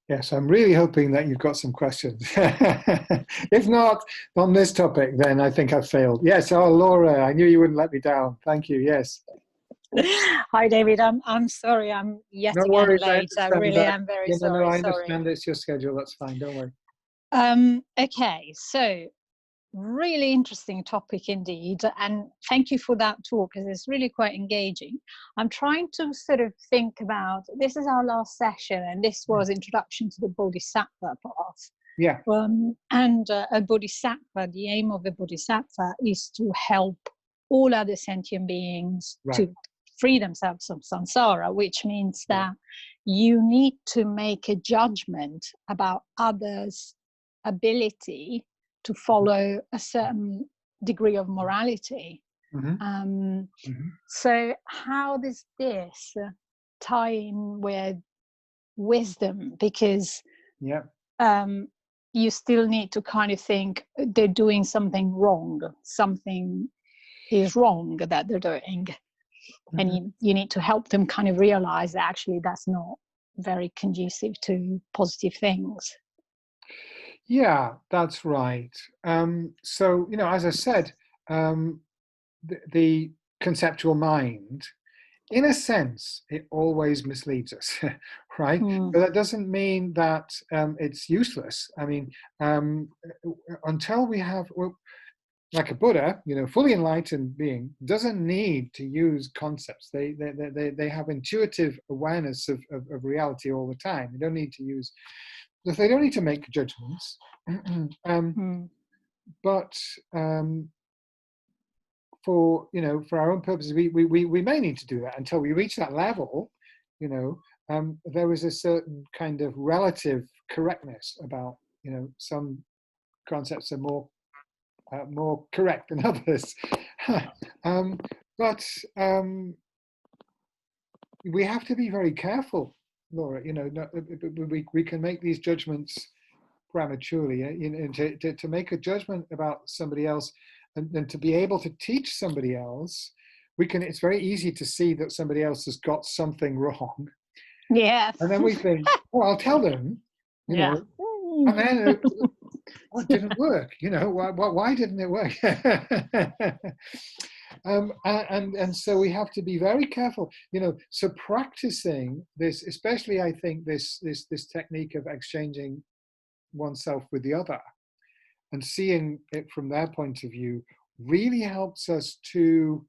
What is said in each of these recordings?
Yes, I'm really hoping that you've got some questions. If not on this topic, then I think I've failed. Yes, oh Laura, I knew you wouldn't let me down. Thank you. Yes. Hi, David. I'm sorry. I'm yet No again worries, I late. I understand really that. am very Yeah, no, no, sorry. I Sorry. understand it's your schedule. That's fine. Don't worry. Okay. So really interesting topic indeed, and thank you for that talk because it's really quite engaging. I'm trying to sort of think about this is our last session, and this Yeah. was introduction to the Bodhisattva path. Yeah. And a bodhisattva, the aim of a bodhisattva is to help all other sentient beings Right. to free themselves from samsara, which means Yeah. that you need to make a judgment about others' ability to follow a certain degree of morality. Hmm. Um, Hmm. so how does this tie in with wisdom? Because Yeah. um, you still need to kind of think they're doing something wrong. Something is wrong that they're doing. And Hmm. you need to help them kind of realize that actually that's not very conducive to positive things. Yeah, that's right. So, as I said, the conceptual mind, in a sense, it always misleads us, right? Mm, But that doesn't mean that it's useless. I mean, um, until we have, well, like a Buddha, fully enlightened being doesn't need to use concepts. They have intuitive awareness of reality all the time. They don't need to use, they don't need to make judgments. um, mm, but for our own purposes, we may need to do that until we reach that level. There is a certain kind of relative correctness about some concepts are more correct than others. um, but we have to be very careful, Laura. We can make these judgments prematurely. And to make a judgment about somebody else and to be able to teach somebody else, it's very easy to see that somebody else has got something wrong. yeah. And then we think, well, I'll tell them, Yeah. and then it didn't work. Why didn't it work? And so we have to be very careful. So practicing this, especially I think this technique of exchanging oneself with the other and seeing it from their point of view really helps us to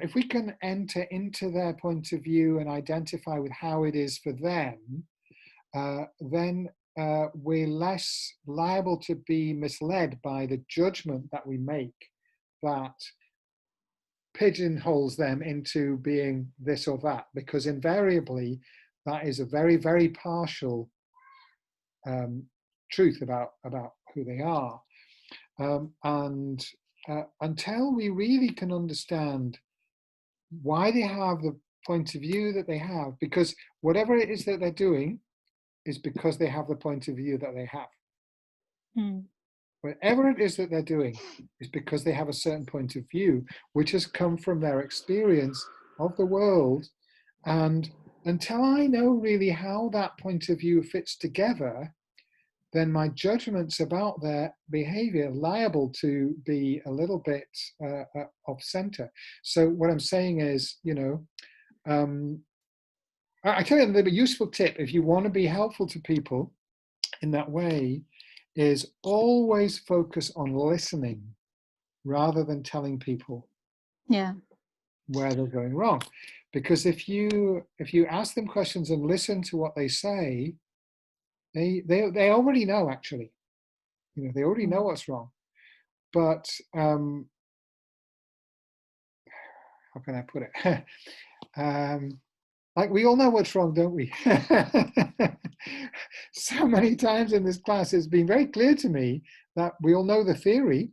if we can enter into their point of view and identify with how it is for them, then we're less liable to be misled by the judgment that we make that pigeonholes them into being this or that, because invariably that is a very, very partial truth about who they are. And until we really can understand why they have the point of view that they have, because whatever it is that they're doing is because they have the point of view that they have. Mm. Whatever it is that they're doing is because they have a certain point of view, which has come from their experience of the world. And until I know really how that point of view fits together, then my judgments about their behavior are liable to be a little bit off center. So what I'm saying is, I tell you, the useful tip if you want to be helpful to people in that way is always focus on listening rather than telling people Yeah. where they're going wrong. Because if you ask them questions and listen to what they say, they already know actually. They already know Mm. what's wrong. But how can I put it? Like we all know what's wrong, don't we? So many times in this class, it's been very clear to me that we all know the theory,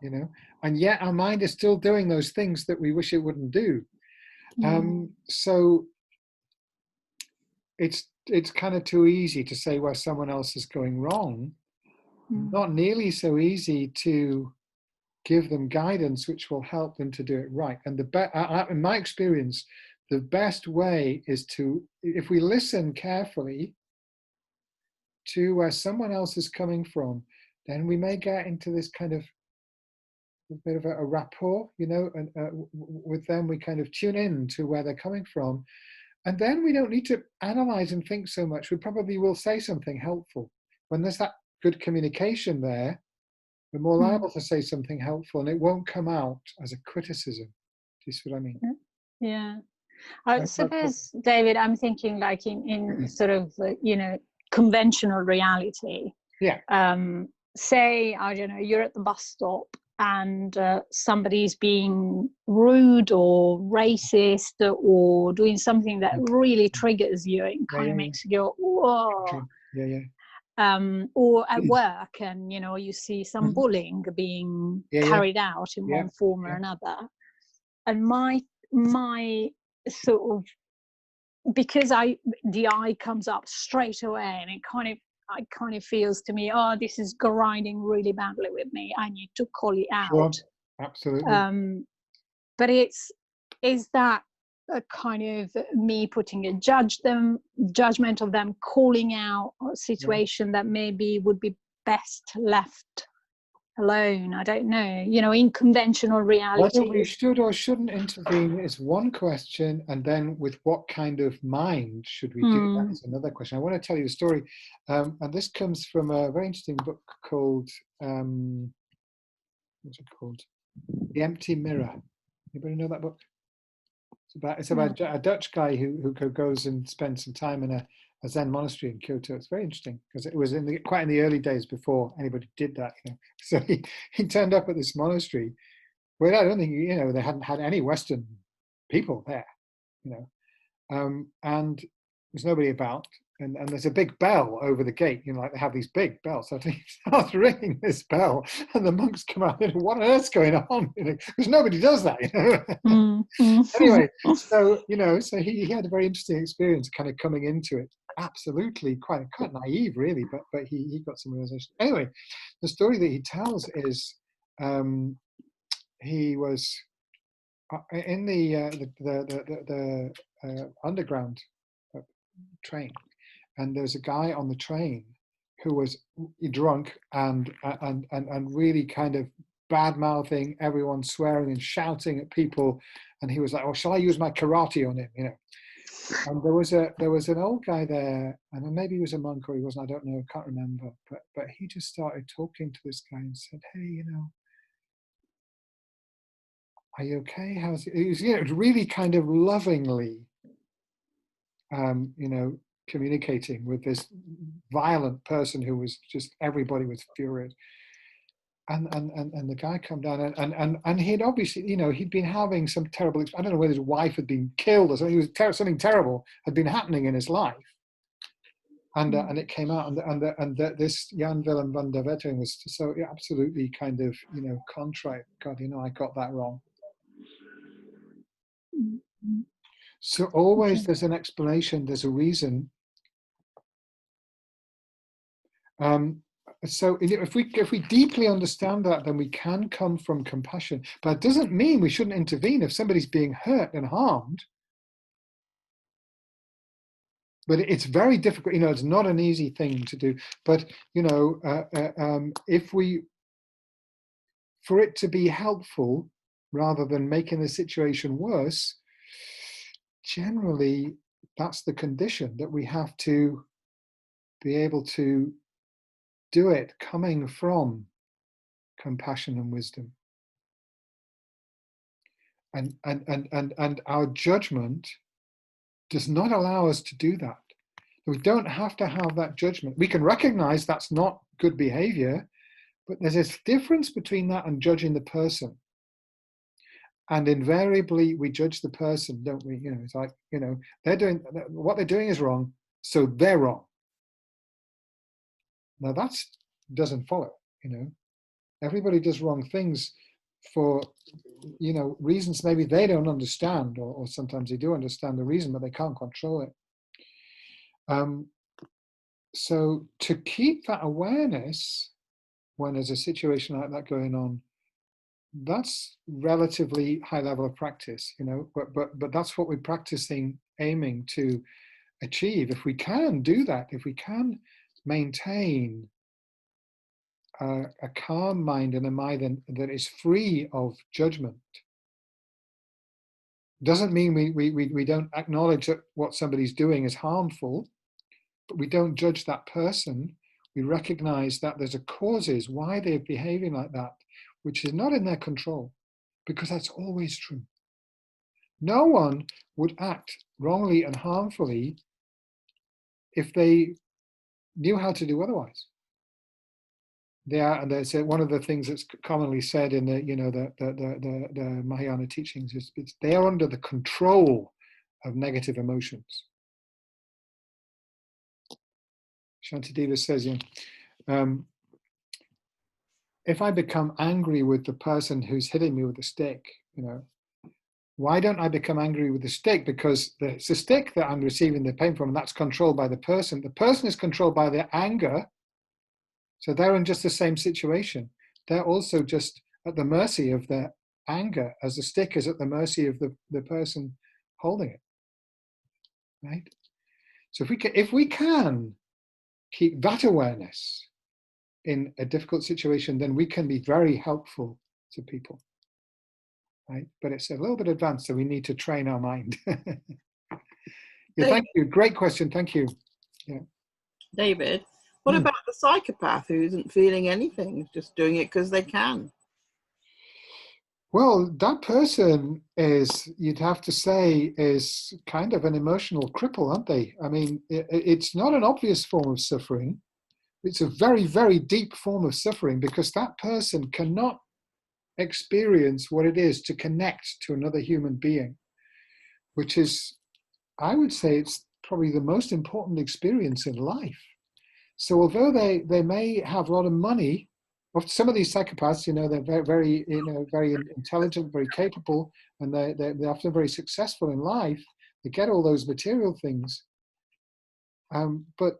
and yet our mind is still doing those things that we wish it wouldn't do. Mm. So it's kind of too easy to say where someone else is going wrong. Mm. Not nearly so easy to give them guidance which will help them to do it right. And in my experience, the best way is to, if we listen carefully to where someone else is coming from, then we may get into this kind of a bit of a rapport, you know, and with them we kind of tune in to where they're coming from. And then we don't need to analyze and think so much. We probably will say something helpful. When there's that good communication there, we're more liable to say something helpful, and it won't come out as a criticism. Do you see what I mean? Yeah. I suppose, David, I'm thinking like in sort of, you know, conventional reality. Yeah. Say, I don't know, you're at the bus stop and somebody's being rude or racist or doing something that really triggers you and kind of makes you go, whoa. Yeah, yeah. Or at work, and you know, you see some bullying being carried out in one form or another, and my sort of, because the eye comes up straight away, and it kind of feels to me, oh, this is grinding really badly with me, I need to call it out. Sure. Absolutely. But is that a kind of me putting a judgment of them, calling out a situation that maybe would be best left alone? I don't know, you know, in conventional reality. Whether we should or shouldn't intervene is one question, and then with what kind of mind should we do that is another question. I want to tell you a story, and this comes from a very interesting book called what's it called? The Empty Mirror. Anybody know that book? It's about a Dutch guy who goes and spends some time in a Zen monastery in Kyoto. It's very interesting because it was quite in the early days before anybody did that. You know? So he turned up at this monastery where I don't think, you know, they hadn't had any Western people there, you know, and there's nobody about. And there's a big bell over the gate, you know, like they have these big bells. So he starts ringing this bell, and the monks come out and what on earth's going on? You know, because nobody does that, you know. Anyway, so you know, so he had a very interesting experience, kind of coming into it. Absolutely, quite naive, really, but he got some realization. Anyway, the story that he tells is he was in the underground train. And there's a guy on the train who was drunk and really kind of bad mouthing everyone, swearing and shouting at people. And he was like, "Oh, shall I use my karate on him?" You know. And there was an old guy there, and maybe he was a monk or he wasn't. I don't know. Can't remember. But he just started talking to this guy and said, "Hey, you know, are you okay? How's it?" He was, you know, really kind of lovingly, you know, communicating with this violent person who was just, everybody was furious. And the guy come down and he'd obviously, you know, he'd been having some terrible, I don't know whether his wife had been killed or something. Something terrible had been happening in his life. And it came out, and this Jan Willem van der Wetering was so absolutely kind of, you know, contrite. God, you know, I got that wrong. So always there's an explanation, there's a reason. So if we deeply understand that, then we can come from compassion. But it doesn't mean we shouldn't intervene if somebody's being hurt and harmed. But it's very difficult, you know, it's not an easy thing to do. But, you know, for it to be helpful, rather than making the situation worse, generally that's the condition, that we have to be able to do it coming from compassion and wisdom. And our judgment does not allow us to do that. We don't have to have that judgment. We can recognize that's not good behavior, but there's this difference between that and judging the person. And invariably we judge the person, don't we? You know, it's like, you know, what they're doing is wrong, so they're wrong. Now that doesn't follow, you know. Everybody does wrong things for, you know, reasons maybe they don't understand, or sometimes they do understand the reason, but they can't control it. So to keep that awareness when there's a situation like that going on, that's relatively high level of practice, you know, but that's what we're practicing, aiming to achieve. If we can do that, if we can maintain a calm mind and a mind that is free of judgment, doesn't mean we don't acknowledge that what somebody's doing is harmful, but we don't judge that person. We recognize that there's a causes why they're behaving like that, which is not in their control, because that's always true. No one would act wrongly and harmfully if they knew how to do otherwise. And there's one of the things that's commonly said in the, you know, the Mahayana teachings is they are under the control of negative emotions. Shantideva says, you know, if I become angry with the person who's hitting me with a stick, you know, why don't I become angry with the stick? Because it's the stick that I'm receiving the pain from, and that's controlled by the person. The person is controlled by their anger. So they're in just the same situation. They're also just at the mercy of their anger, as the stick is at the mercy of the person holding it, right? So if we can keep that awareness in a difficult situation, then we can be very helpful to people, right? But it's a little bit advanced, so we need to train our mind. Yeah, thank you. Great question. Thank you. Yeah. David, what about the psychopath who isn't feeling anything, who's just doing it because they can? Well, that person is, you'd have to say, is kind of an emotional cripple, aren't they? I mean, it's not an obvious form of suffering. It's a very, very deep form of suffering, because that person cannot experience what it is to connect to another human being, which is, I would say, it's probably the most important experience in life. So although they may have a lot of money, some of these psychopaths, you know, they're very, very, you know, very intelligent, very capable, and they're often very successful in life. They get all those material things, but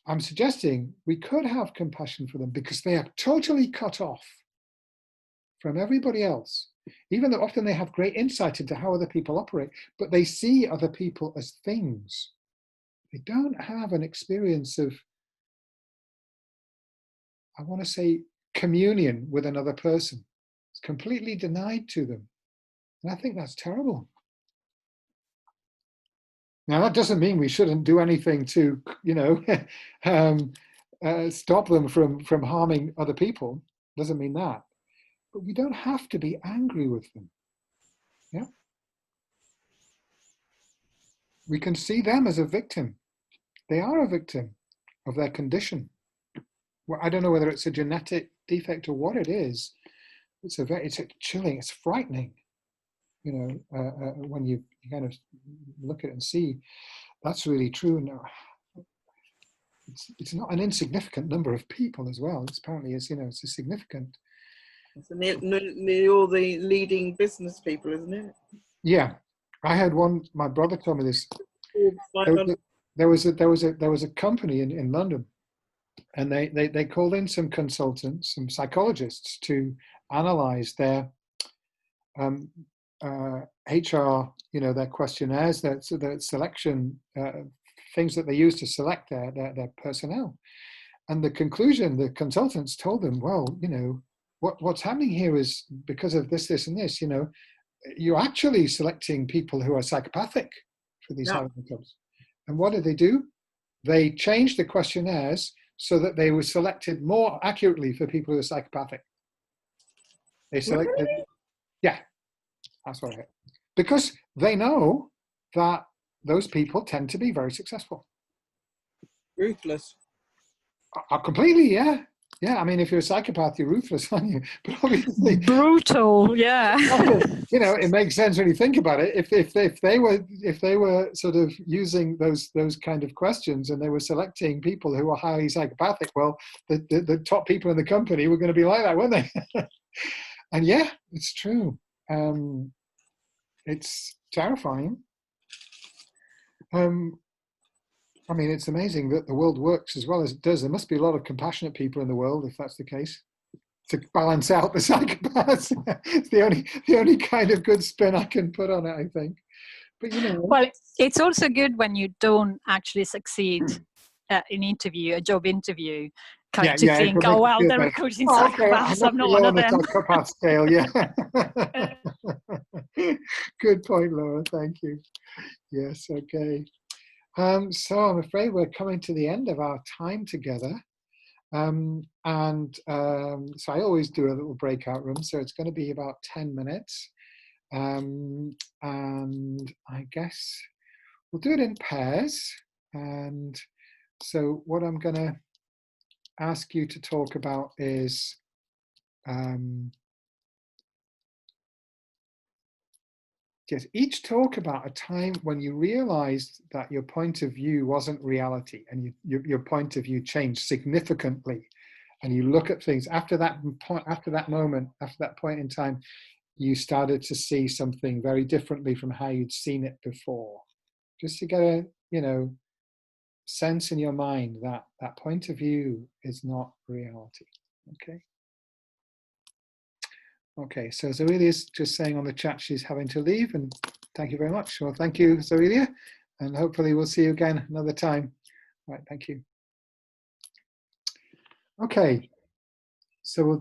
I'm suggesting we could have compassion for them, because they are totally cut off from everybody else. Even though often they have great insight into how other people operate, but they see other people as things. They don't have an experience of, I want to say, communion with another person. It's completely denied to them. And I think that's terrible. Now, that doesn't mean we shouldn't do anything to, you know, stop them from harming other people. Doesn't mean that. But we don't have to be angry with them. Yeah. We can see them as a victim. They are a victim of their condition. Well, I don't know whether it's a genetic defect or what it is. It's chilling, it's frightening, you know, when you kind of look at it and see that's really true. No, it's not an insignificant number of people as well. It's apparently, you know, it's a significant. It's nearly all the leading business people, isn't it? Yeah, I had one. My brother told me this. There was a company in London, and they called in some consultants, some psychologists, to analyze their HR, you know, their questionnaires, their selection, things that they use to select their personnel. And the conclusion, the consultants told them, well, you know, what's happening here is because of this, and this, you know, you're actually selecting people who are psychopathic for these hiring jobs. And what did they do? They changed the questionnaires so that they were selected more accurately for people who are psychopathic. They selected, yeah, that's what I heard. Because they know that those people tend to be very successful. Ruthless. Completely, yeah. Yeah, I mean, if you're a psychopath, you're ruthless, aren't you? But obviously, brutal, yeah. You know, it makes sense when you think about it. If they were sort of using those kind of questions, and they were selecting people who are highly psychopathic, well, the top people in the company were going to be like that, weren't they? And yeah, it's true. It's terrifying. I mean, it's amazing that the world works as well as it does. There must be a lot of compassionate people in the world, if that's the case. to balance out the psychopaths. It's the only kind of good spin I can put on it, I think. But well, it's also good when you don't actually succeed at an interview, a job interview, to think, oh well, they're recruiting psychopaths. I'm not one of them. Psychopath scale, yeah. Good point, Laura. Thank you. Yes. Okay. So I'm afraid we're coming to the end of our time together. So I always do a little breakout room. So it's going to be about 10 minutes. And I guess we'll do it in pairs. And so what I'm going to ask you to talk about is just each talk about a time when you realized that your point of view wasn't reality, and your point of view changed significantly, and you look at things after that moment, after that point in time, you started to see something very differently from how you'd seen it before. Just to get a sense in your mind that that point of view is not reality. Okay, so Zoelia is just saying on the chat she's having to leave, and thank you very much. Well, thank you, Zoelia, and hopefully we'll see you again another time. All right, thank you. Okay, so we'll